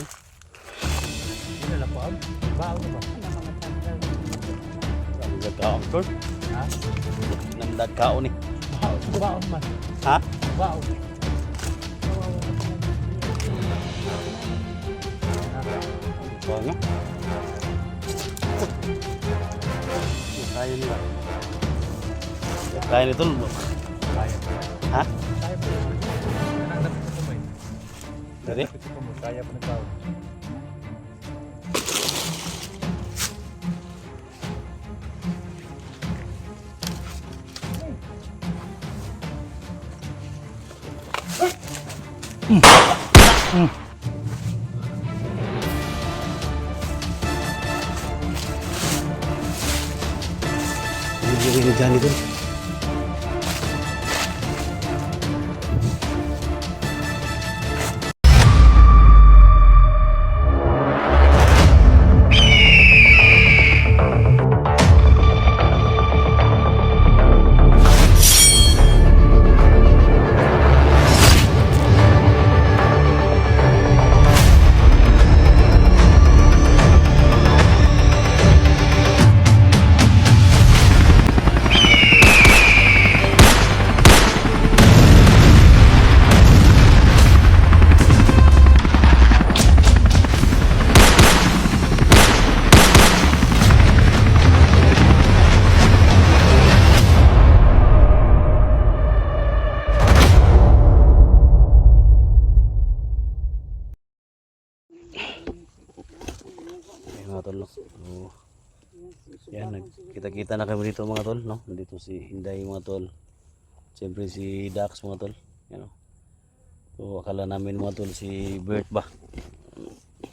Ini lah paham. Bau apa? Nagdagkaon ko. Ha? Nagdagkaon ni. Bau man. Ha? Bau. So nga. Kaya nila. Kaya nito. Kaya. Ha? Kaya po. Nang dapat ko mo. Dari? Kaya pa nagbaw. Ini dyan ito. Mga tol, no? So, yan, nagkita-kita na kami dito mga tol, no? Nandito si Inday mga tol. Siyempre si Dax mga tol. Yan, no? So, akala namin mga tol si Bert ba?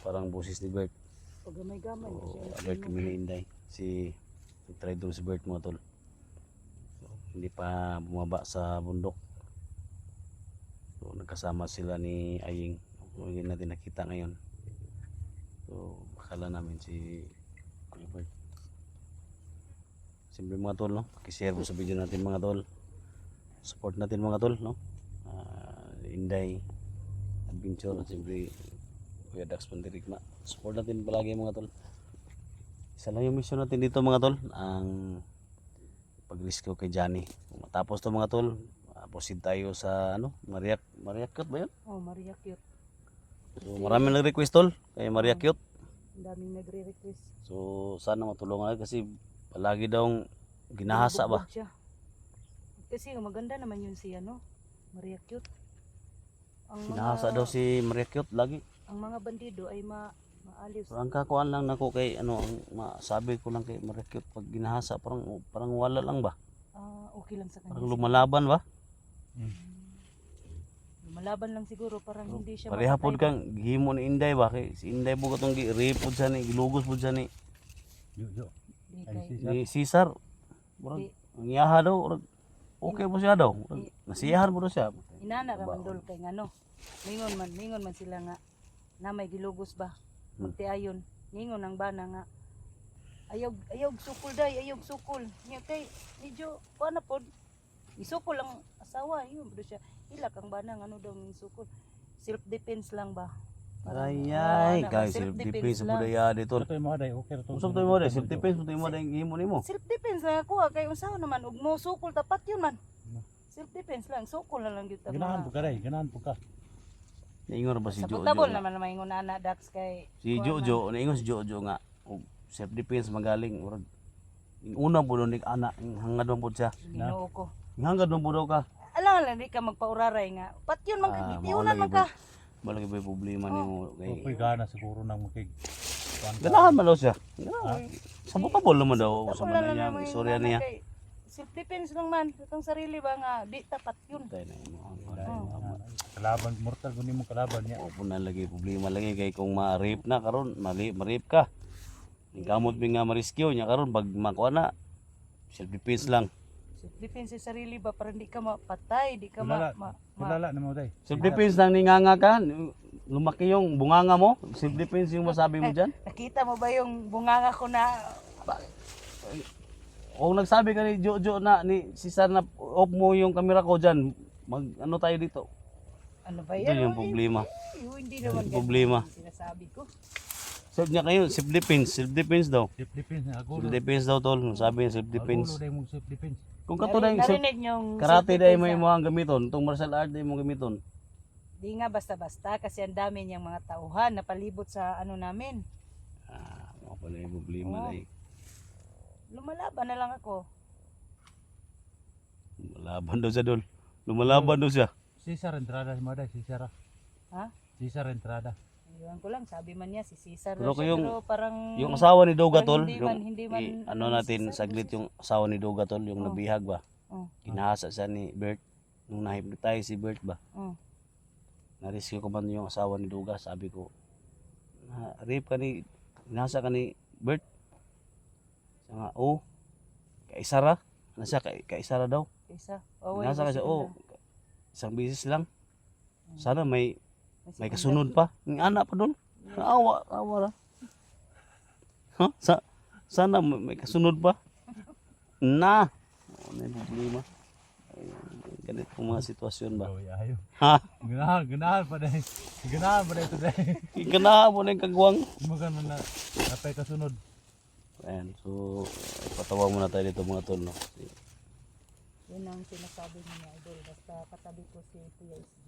Parang boses ni Bert. Gamay-gamay. So, alert kami ni Inday. Try doon si Bert mga tol. So, hindi pa bumaba sa bundok. So, nagkasama sila ni Aying. So, hindi natin nakita ngayon. So, akala namin si Kuya Bert. Siyempre mga tol, no? Pakishare mo sa video natin mga tol. Support natin mga tol, no? Inday Adventure, siyempre Kuya Dax Pantirigma. Support natin palagi mga tol. Isa lang yung mission natin dito mga tol, ang pag-rescue kay Johnny. Kung matapos to mga tol, proceed tayo sa ano, Mariakyot ba yun? Oh, Maria Cute. So, maraming nag-request tol kay Mariakyot. Ang daming nagre-request. So sana matulungan kasi palagi daw ginahasa ba? Bugbog siya. Kasi maganda naman yun si ano, Maria Cute. Ginahasa daw si Mariakyot lagi. Ang mga bandido ay maalis. Parang kakuan lang nako kay ano, ang masabi ko lang kay Mariakyot pag ginahasa parang wala lang ba? Okay lang sa kanya. Parang lumalaban ba? Lumalaban lang siguro, parang hindi siya Pareha pod mapatay ba? kang gihimo ni Inday ba kay si Inday po katong gi-repod sa ni, gilugos pod sa ni Yo. Di Ay, kay- ni Cesar. Murag ang iyaha daw, murag okay po siya daw. Murag nasiyahan mo daw siya. Inana raman dol kay ngano. Mingon man sila nga na may gilugos ba. Magtiayon. Ningon ang bana nga ayog sukol day, ayog sukol. Nya kay medyo kuana pod. Isukol ang asawa, yun bro siya. Ila kang bana nga ano daw ng sukol. Self defense lang ba? Ay, guys, self defense mo daya dito. Ito yung mga day, okay. Usap tayo mo dai, self defense mo tayo mo dai gihimo nimo. Self defense lang ako kay unsa naman ug mo sukol tapat yun man. Self defense lang, sukol na lang gyud ta. Ganahan po ka day, ganahan po ka. Naingon ba si Sa Jojo? tabol naman maingon ana Dax kay Si Jojo, naingon si Jojo nga self defense magaling murag una po doon anak hangad man po siya. Ginoo ko. Hangad man po daw ka. Alam lang di ka magpauraray nga. Pat yun man gitiunan man ka. Malagi ba yung problema nimo Okay, kay gana siguro nang makig. ganahan man daw siya. Sabot-tabol naman daw sa Tabol man na niya lang istorya niya. Self defense lang man itong sarili ba nga di tapat yun. Tayo na mo. Kalaban, mortal kunin mo kalaban niya. O po na lagi problema lagi kay kung ma-rape na karon, ma-rape ka. Kamot mi nga ma-rescue nya karon pag makuha na self defense lang. Self defense sa sarili ba para di ka mapatay, di ka Kilala na mo day. Self defense lang ninganga ka, lumaki yung bunganga mo, self defense yung masabi mo diyan. Nakita mo ba yung bunganga ko na O nagsabi ka ni Jojo na ni Cesar na off mo yung camera ko diyan, mag ano tayo dito. Ano ba Ito yan? yung problema. Hindi naman ganun Problema. ang sinasabi ko. Sabi niya kayo, self-defense daw. Self defense na ako. Self-defense daw tol. Sabi niya Ako self-defense. day mo self defense. Kung kato na yung Narinig niyong karate self-defense dahil may na. mga gamiton, itong martial art dahil mo gamiton. Di nga basta-basta kasi ang dami niyang mga tauhan na palibot sa ano namin. Mga pala yung problema Oo. dahil. Lumalaban na lang ako. Lumalaban daw siya dol. Lumalaban daw siya. Cesar Entrada si Maday, Cesar. Ha? Cesar Entrada. Ayun ko lang, sabi man niya si Cesar Pero daw siya, yung- pero parang Yung asawa ni Doga tol, Parang hindi man, ano natin saglit yung asawa ni Doga tol, yung Oh. nabihag ba? Oh. Kinahasa siya ni Bert. Nung na-hypnotize si Bert ba? Oh. Na-rescue ko man yung asawa ni Doga. Sabi ko, rape ka ni, kinahasa ka ni Bert. Siya nga, kaisara. Ano siya, kaisara daw. Isa. Oh, Kinahasa ka siya, isang bisis lang. Sana may kasunod pa. Yung anak pa doon. Awa ra. Ha? Sana may kasunod pa. Na. Ano yung problema? Ganito ang mga sitwasyon ba? Oh, ayaw. Ha? Ganahan pa day. Ganahan pa day today. Ikanaha mo na yung kagwang. Magano na napay kasunod. Ayan, so patawa muna tayo dito mga tol, no? Yun ang sinasabi niya, idol. Basta katabi ko si Kuya SG.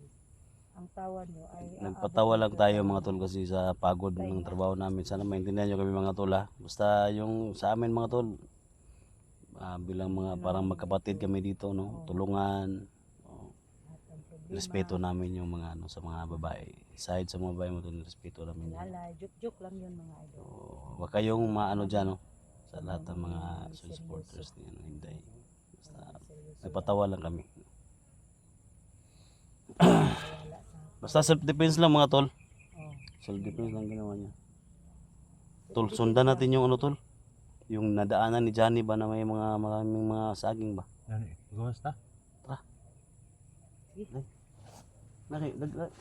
Ang tawa niyo ay Nagpatawa lang tayo mga tol kasi sa pagod ng trabaho namin. Sana maintindihan nyo kami mga tol ha. Basta yung sa amin mga tol, bilang mga parang magkapatid kami dito, no? Tulungan, respeto namin yung mga ano sa mga babae. Side sa mga babae mo tol, respeto namin. Lalay, joke lang yun mga idol. So, wag kayong maano dyan, no? Sa lahat ng mga supporters ni ano, Hinday. Basta nagpatawa lang kami. Basta self-defense lang mga tol. Oh. Self-defense lang ginawa niya. Tol, sundan natin yung ano tol. Yung nadaanan ni Johnny ba na may mga maraming mga saging ba? Yan, gusta.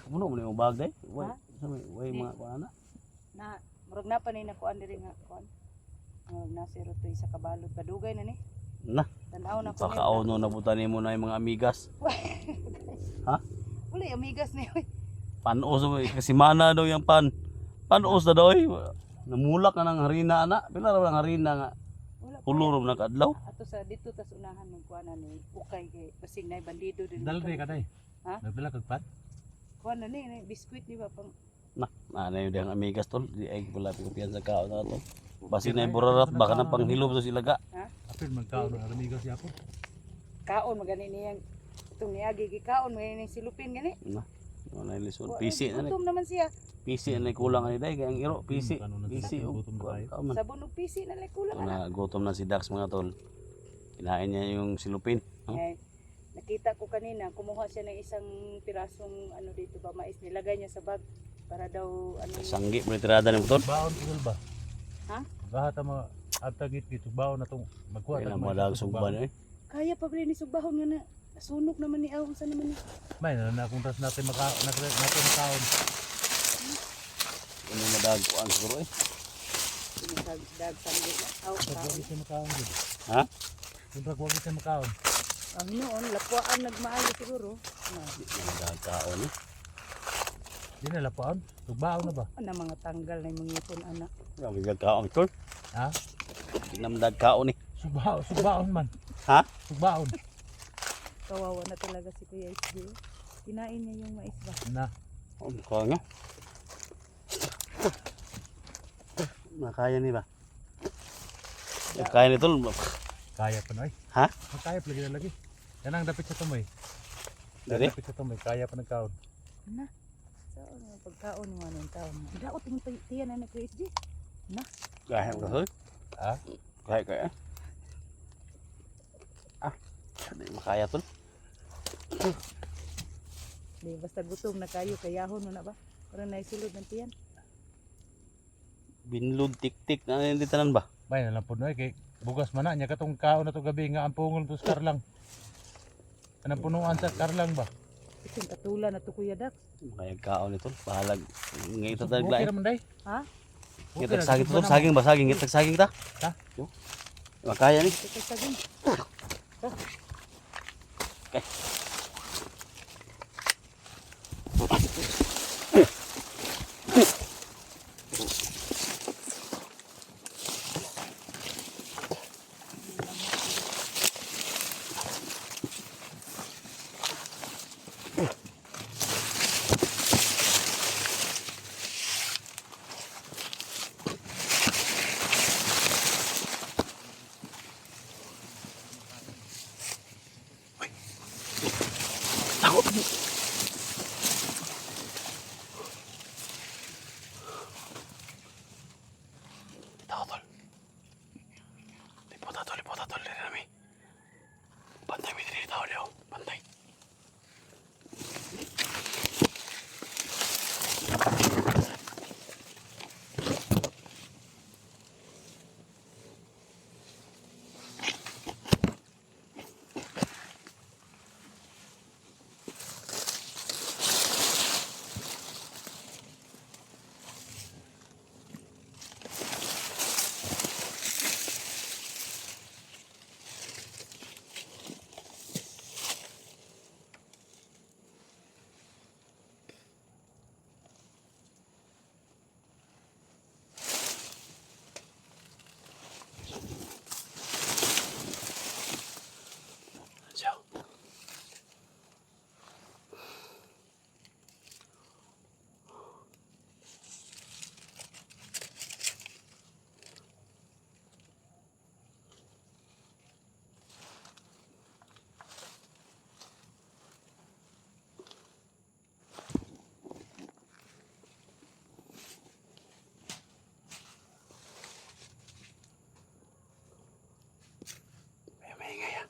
Puno mo na yung bag day? Ha? Way mga kuana? Na, murag na pa ni nakuan diri nga kuan. Murag na si Rutoy sa kabalod. Kadugay na ni. Na, Tanaw na ko. pakauno na butanin mo na yung mga amigas. Ha? Wala, amigas ni. Panos mo, kasi mana daw yung panos na daw eh. Namulak na ng harina na. Pila raw ng harina nga. Wala pa. Pulurom na kadlaw. Ato sa dito tas unahan ng kuan ni ukay kay basig na bandido din. Dalday ka day. Ha? Nagdala kag pan. Kuan na ni biskuit di ba pang Na yung diyang amigas tol. Di ay pala pinupian sa kao na to. Basi na yung burarat. Baka na panghilob to sila ka. Apil magkaon ng amigas yapo. kaon magani niyang itong niagi gikaon magani ning silupin gani. Na. Wala yung lison. PC na Gutom naman siya. PC na kulang ani day. Kaya ang iro. PC. Ano na PC. sila, gutom na tayo. Kauman. Sabon ug pisi na lay kulang ana. Gutom na si Dax mga tol. Kinain niya yung silupin. Eh, nakita ko kanina kumuha siya ng isang pirasong ano dito ba mais nilagay niya sa bag para daw ano Sanggi mo tirada ni tol. Baon kul ba? Ha? Bahat ang mga atagit gitu baon na tong magkuha Kaya tag na madag sugban eh. kaya pa rin ni sugbahon nga na nasunog naman ni awon sa naman ni. May na kung tas natin natin makaon. Ano madag kuan siguro eh. Dag sandig na aw Wag kaon. kita makaon gid. Ha? Kung wag kita makaon. Ang noon lapuan nagmaayo siguro. Madag kaon eh. Di na lapaon. Tugbaon na ba? Ano mga tanggal na yung ngipon anak. Ang madag kaon tol. Ha? Dinamdag kaon eh. Sugbaon man. Ha? Sugbaon. Kawawa na talaga si Kuya SG. Kinain niya yung mais ba? Na. Oh, kaya nga. Nakaya ni ba? Kaya ni tol. Kaya pa na ay. Ha? Kaya pa lagi. Yan ang dapit sa tumoy. Dali? Dapit sa tumoy. Kaya pa nagkaon. Na. So, pagkaon ng anong taon na. Daot yung tiyan na Kuya SG. Na. Kaya ka tol. Ha? Kaya. Hindi makaya tol. Di, basta gutom na kayo, kayahon mo na ba? Para naisulod ng tiyan. Binlod tik-tik na hindi tanan ba? May na lang po na kay bugas man na nya katong kaon na to gabi nga ang pungol to sa karlang. Anong punuan sa karlang ba? Itong katulan na to Kuya Dax. Makaya kaon ito. Bahalag. Ngayon ito Okay taglain. raman day. Ha? Ngitag saging to. Saging ba? Saging. Ngitag saging ta. Ha? Makaya ni. Ito saging. Tao tol. Lipot tol diri nami. Bantay mi diri tao leo. Bantay. Siya. May maingay ah.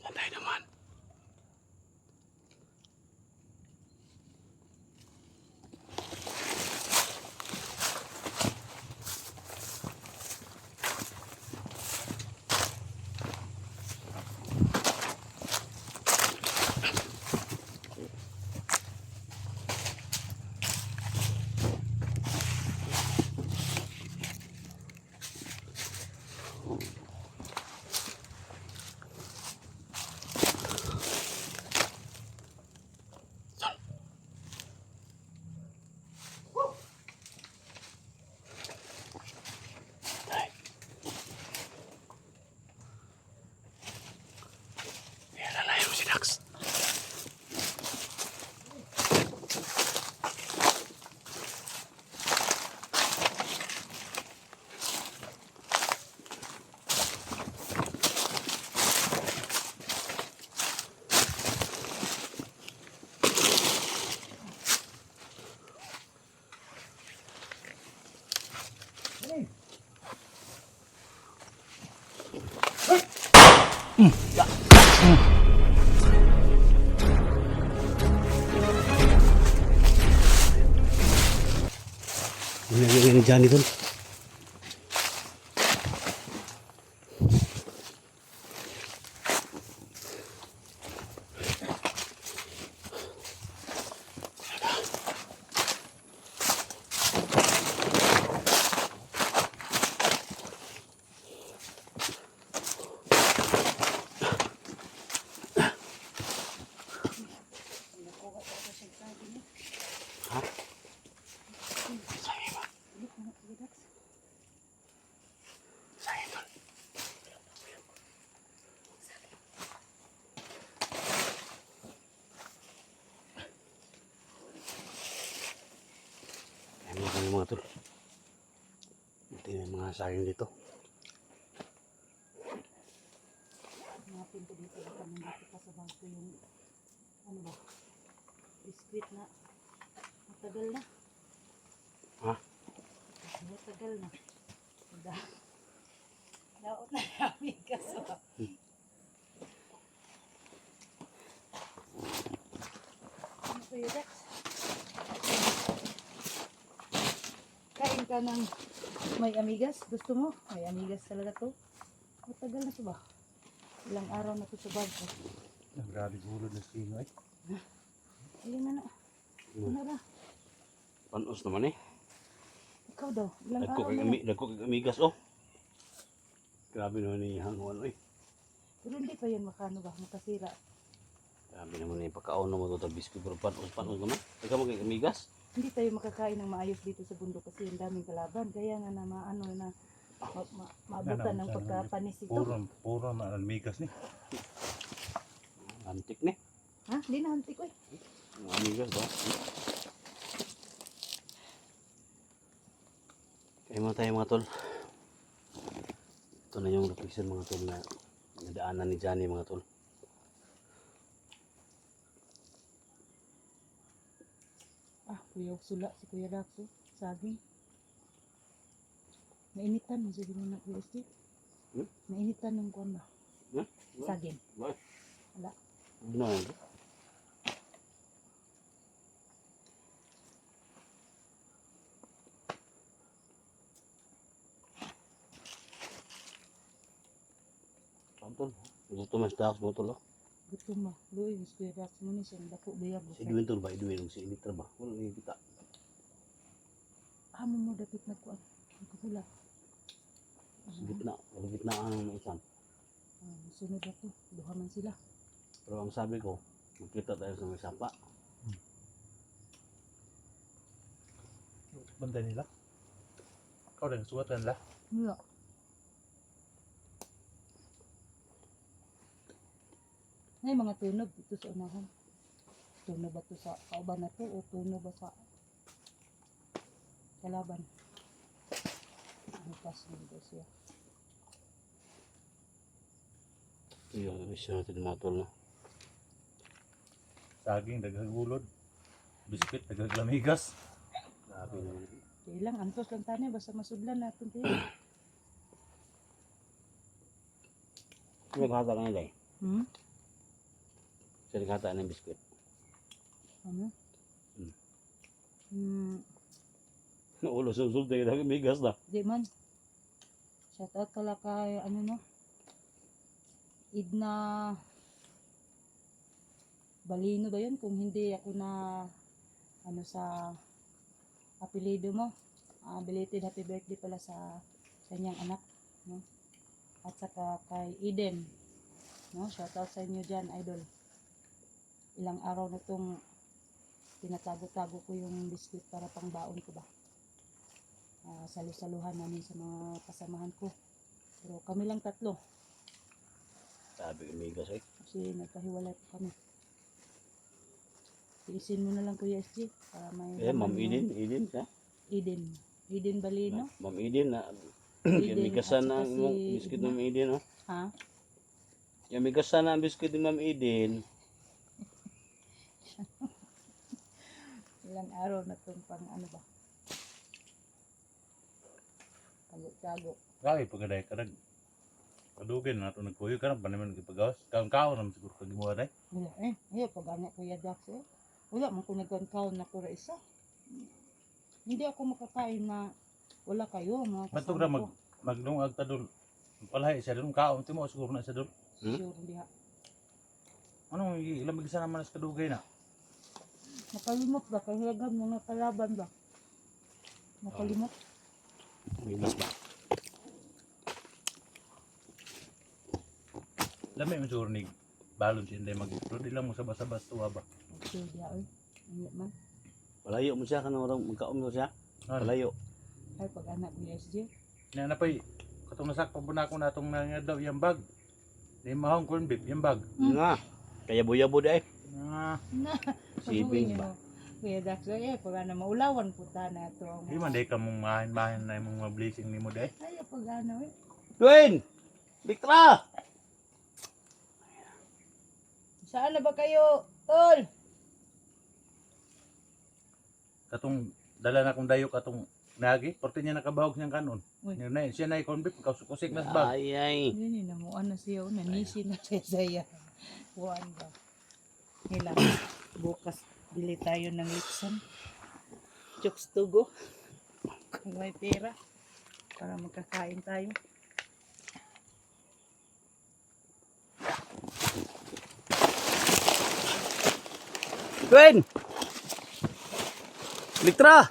Santai naman. Ay. Lalayo mo si Dax. Ini jangan itu. Ayan mga tol. Ito yung mga sayang dito. Mga pinto dito baka nandito pa sa bangko yung ano ba? Biskuit na matagal na. Ha? Matagal na. Laot na namin kaso. Ano kayo, Dex? Kain ka ng may amigas? Gusto mo? May amigas talaga to. Matagal na to ba? Ilang araw na to sa bag ko. Grabe gulod na sino eh. Ayun na na. Ano ra? Panos naman eh. Ikaw daw. Ilang Dagko araw kay na. dagko kay amigas oh. Grabe naman ni hangon oy. Pero hindi pa yan makano ba? Makasira. Grabe naman ni pagkaon mo to biskuit pero panos naman. Ikaw mo kay amigas. Hindi tayo makakain ng maayos dito sa bundok kasi ang daming kalaban. Kaya nga na maano na maabutan ng pagkapanis ito. Puro na almigas ni. Antik ni. Ha? Hindi na hantik ko eh. Amigas ba? Kaya mo tayo mga tol. Ito na yung location mga tol na nadaanan ni Johnny mga tol. Kuya Sula, si Kuya Daxo, saging. Nainitan mo sabi mo na Kuya Steve. Nainitan ng kuwan ba? Saging. Ba? Wala. Ano yan? Tol, gusto mas dax mo tol oh. Gutom ba? Luoy, si Kuya Daxo mo ni siya. Dako bayag. Si Edwin tol ba? Edwin si Imitra ba? Wala ni kita. Amo mo dapat nagkuan. Nagkahula. Sa gitna, sa gitna ang isang. Sunod na to. Duha man sila. Pero ang sabi ko, magkita tayo sa may sapa. Banda nila. Ikaw rin, suwatan nila. Wala. May mga tunog dito sa unahan. Tunog ba ito sa kauban na to o tunog ba sa kalaban? Bukas nito siya. Ito yung mission natin mga tol no. Saging, daghang ulod. Biskuit, daghang lamigas. Grabe naman. Kailang antos lang tani basta masudlan natin tayo. Naghata ka nila eh. Sa naghata ng biskuit. Ano? Naulo sa usul tayo na migas na. Di man. Shout out pala kay ano no? Idna Balino ba yun? Kung hindi ako na ano sa apelido mo. Belated happy birthday pala sa kanyang anak. No? At saka kay Eden. No? Shout out sa inyo dyan, idol. Ilang araw na itong tinatago-tago ko yung biscuit para pang baon ko ba. Salu-saluhan namin sa mga kasamahan ko. Pero kami lang tatlo. Sabi migas eh. Kasi nagkahiwalay pa kami. Iisin mo na lang Kuya SG para may Eh, Ma'am laman Eden ka? Eden Balino. Ma'am Eden na. Eden, Migasan at na saka ang si biskuit Edna. ng Ma'am Eden oh. Ha? Yung migasan na ang biskuit ng Ma'am Eden. Ilang araw na itong pang ano ba? Tago-tago. Grabe, pagkaday ka nag... Padugin na ito nagkuyo ka na, ba naman nagpagawas? Kaon naman siguro kagimuha na eh. Wala pag-anak Kuya Dax eh. Wala man kung nagkaon na kura isa. Hindi ako makakain na wala kayo mga Matugra kasama ko. maglungag ta dul. Palahi siya dul, kaon timo siguro na siya dul. Sure, diha. Ano, ilamig sa naman sa kadugay na. Nakalimot ba? Kahilagam mga kalaban ba? Nakalimot? Migas ba? Lami mo siguro ni balon siya hindi mag-upload. Ilang mo sabas-sabas tuwa ba? Okay, diha eh. Hindi man. Palayo mo siya kanang orang magkaon mo siya. Ano? Palayo. Ay, pag-anak ni SJ. Na napay, katong nasakpan po na ako na itong daw yung bag. Di mahong corn beef, yung bag. Nga. Kaya buya-bu di eh. Ah, Sibing ba? Kuya Dax, eh, pag ano, maulawan po ta na ito. di man di ka mong mahin-mahin na yung mga blessing ni mo deh. Ay, pag ano eh. Dwayne! Victra! Saan na ba kayo, tol? Katong dala na kong dayo katong nagi, porte niya nakabahog niyang kanon. Uy. Siya na yung corn beef, kusik na sa bag. Ay ay. Hindi na mo, ano siya, nanisi na siya saya. Buwan ba? Nila, bukas bili tayo ng lipsan. Chokes to go. Kung may pera, para magkakain tayo. Dwayne! Elektra!